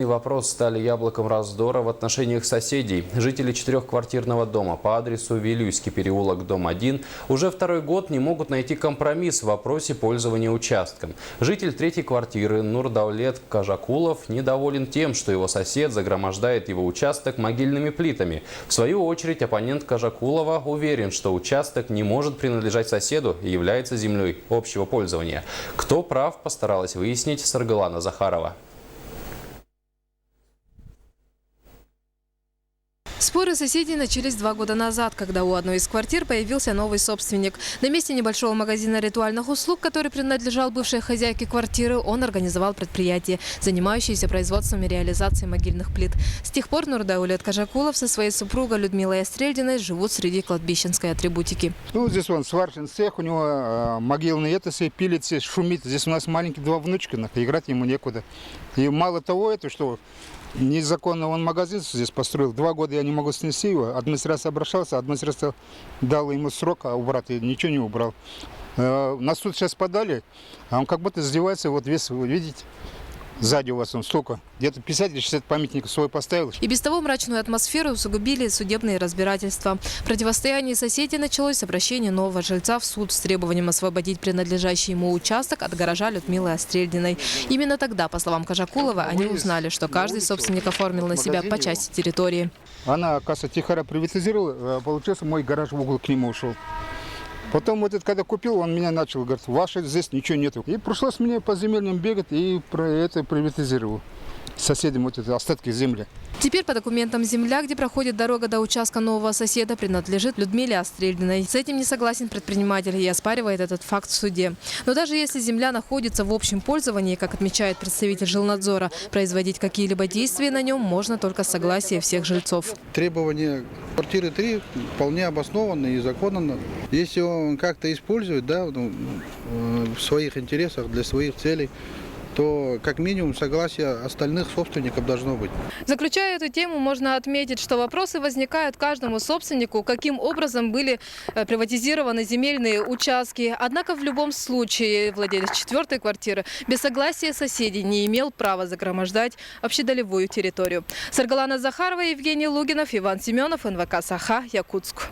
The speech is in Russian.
Вопросы стали яблоком раздора в отношениях соседей. Жители четырехквартирного дома по адресу Вилюйский переулок, дом 1, уже второй год не могут найти компромисс в вопросе пользования участком. Житель третьей квартиры Нурдаулет Кажакулов недоволен тем, что его сосед загромождает его участок могильными плитами. В свою очередь оппонент Кажакулова уверен, что участок не может принадлежать соседу и является землей общего пользования. Кто прав, постаралась выяснить Саргалана Захарова. Споры соседей начались 2 года назад, когда у одной из квартир появился новый собственник. На месте небольшого магазина ритуальных услуг, который принадлежал бывшей хозяйке квартиры, он организовал предприятие, занимающееся производством и реализацией могильных плит. С тех пор Нурдаулет Кажакулов со своей супругой Людмилой Острельдиной живут среди кладбищенской атрибутики. Ну, здесь он сварочный цех, у него могильные пилится, шумит. Здесь у нас маленькие 2 внучка, играть ему некуда. И мало того, что незаконно он магазин здесь построил. 2 года я не могу снести его. Администрация обращался, администрация дала ему срок, а убрать ничего не убрал. На суд сейчас подали, а он как будто издевается. Вот весь, вы видите, сзади у вас он столько. Где-то 50 или 60 памятников свой поставил. И без того мрачную атмосферу усугубили судебные разбирательства. Противостояние соседей началось с обращения нового жильца в суд с требованием освободить принадлежащий ему участок от гаража Людмилы Острельдиной. Именно тогда, по словам Кажакулова, они узнали, что каждый собственник оформил на себя по части территории. Она, оказывается, тихо приватизировала, получился, мой гараж в угол к нему ушел. Потом вот этот, когда купил, он меня начал говорить: ваше здесь ничего нету. И пришлось мне по земельным бегать и это приватизировал. Соседям вот эти остатки земли. Теперь по документам земля, где проходит дорога до участка нового соседа, принадлежит Людмиле Острельдиной. С этим не согласен предприниматель и оспаривает этот факт в суде. Но даже если земля находится в общем пользовании, как отмечает представитель жилнадзора, производить какие-либо действия на нем можно только с согласия всех жильцов. Требования квартиры 3 вполне обоснованны и законно. Если он как-то использует, в своих интересах, для своих целей, то как минимум согласие остальных собственников должно быть. Заключая эту тему, можно отметить, что вопросы возникают каждому собственнику, каким образом были приватизированы земельные участки. Однако в любом случае владелец 4-й квартиры без согласия соседей не имел права загромождать общедолевую территорию. Саргалана Захарова, Евгений Лугинов, Иван Семенов, НВК Саха, Якутск.